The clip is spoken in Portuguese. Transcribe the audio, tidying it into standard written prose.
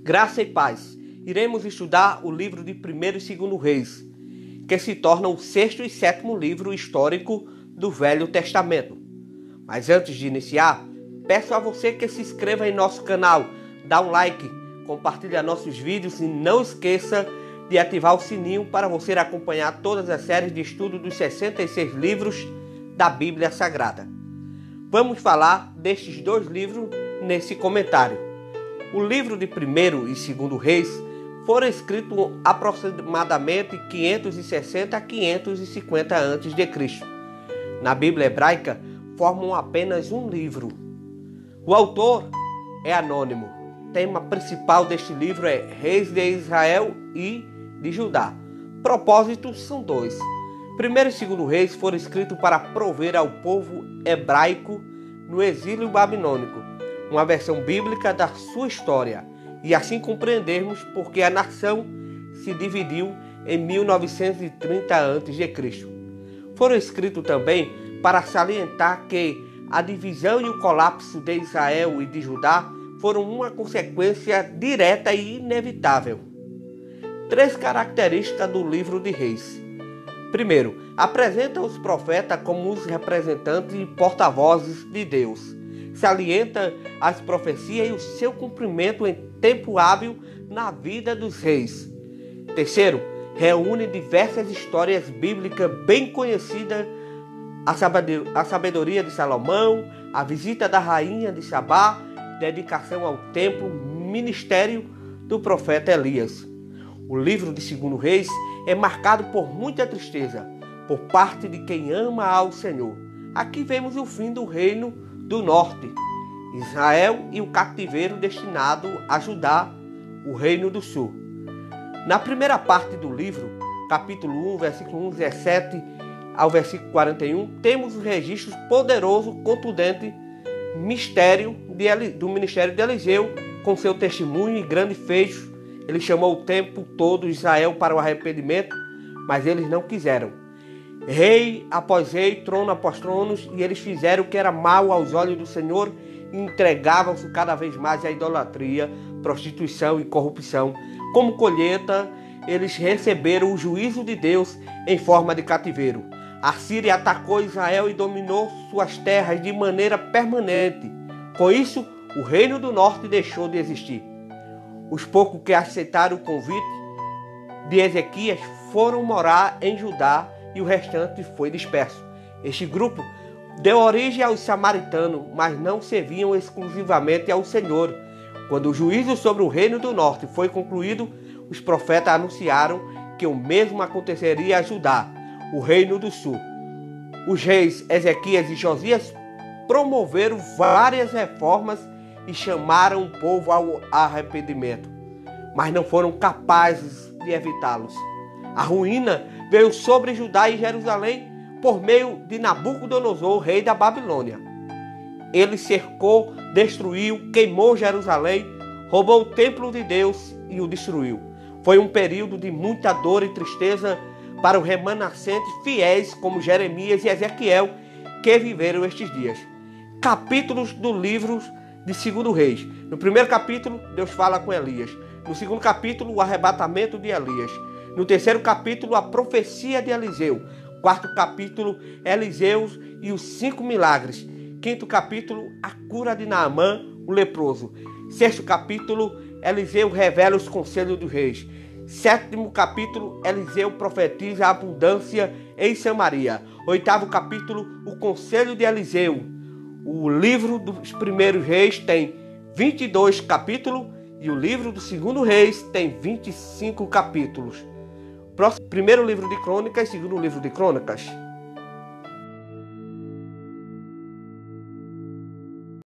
Graça e paz. Iremos estudar o livro de 1º e 2º Reis, que se torna o 6º e 7º livro histórico do Velho Testamento. Mas antes de iniciar, peço a você que se inscreva em nosso canal, dá um like, compartilhe nossos vídeos e não esqueça de ativar o sininho para você acompanhar todas as séries de estudo dos 66 livros da Bíblia Sagrada. Vamos falar destes dois livros nesse comentário. O livro de 1º e 2º Reis foram escritos aproximadamente 560 a 550 a.C. Na Bíblia hebraica, formam apenas um livro. O autor é anônimo. O tema principal deste livro é Reis de Israel e de Judá. Propósitos são dois. 1º e 2º Reis foram escritos para prover ao povo hebraico no exílio babilônico uma versão bíblica da sua história e assim compreendermos porque a nação se dividiu em 1930 a.C. Foram escritos também para salientar que a divisão e o colapso de Israel e de Judá foram uma consequência direta e inevitável. 3 características do livro de Reis. Primeiro, apresenta os profetas como os representantes e porta-vozes de Deus. Salienta as profecias e o seu cumprimento em tempo hábil na vida dos reis. Terceiro, reúne diversas histórias bíblicas bem conhecidas, a sabedoria de Salomão, a visita da rainha de Sabá, dedicação ao templo, ministério do profeta Elias. O livro de 2º Reis é marcado por muita tristeza, por parte de quem ama ao Senhor. Aqui vemos o fim do reino do norte, Israel e o cativeiro destinado a ajudar o reino do sul. Na primeira parte do livro, capítulo 1, versículo 17 ao versículo 41, temos o registro poderoso, contundente, do ministério de Eliseu, com seu testemunho e grande fecho. Ele chamou o tempo todo Israel para o arrependimento, mas eles não quiseram. Rei após rei, trono após tronos, e eles fizeram o que era mal aos olhos do Senhor e entregavam-se cada vez mais à idolatria, prostituição e corrupção. Como colheita, eles receberam o juízo de Deus em forma de cativeiro. A Síria atacou Israel e dominou suas terras de maneira permanente. Com isso, o reino do norte deixou de existir. Os poucos que aceitaram o convite de Ezequias foram morar em Judá e o restante foi disperso. Este grupo deu origem aos samaritanos, mas não serviam exclusivamente ao Senhor. Quando o juízo sobre o reino do norte foi concluído, os profetas anunciaram que o mesmo aconteceria a Judá, o reino do sul. Os reis Ezequias e Josias promoveram várias reformas e chamaram o povo ao arrependimento, mas não foram capazes de evitá-los. A ruína veio sobre Judá e Jerusalém por meio de Nabucodonosor, rei da Babilônia. Ele cercou, destruiu, queimou Jerusalém, roubou o templo de Deus e o destruiu. Foi um período de muita dor e tristeza para os remanescentes fiéis como Jeremias e Ezequiel que viveram estes dias. Capítulos do livro de 2º Reis. No primeiro capítulo, Deus fala com Elias. No segundo capítulo, o arrebatamento de Elias. No terceiro capítulo, a profecia de Eliseu. Quarto capítulo, Eliseu e os 5 milagres. Quinto capítulo, a cura de Naamã, o leproso. Sexto capítulo, Eliseu revela os conselhos dos reis. Sétimo capítulo, Eliseu profetiza a abundância em Samaria. Oitavo capítulo, o conselho de Eliseu. O livro dos 1º Reis tem 22 capítulos e o livro do 2º Reis tem 25 capítulos. Primeiro livro de Crônicas, 2º livro de Crônicas.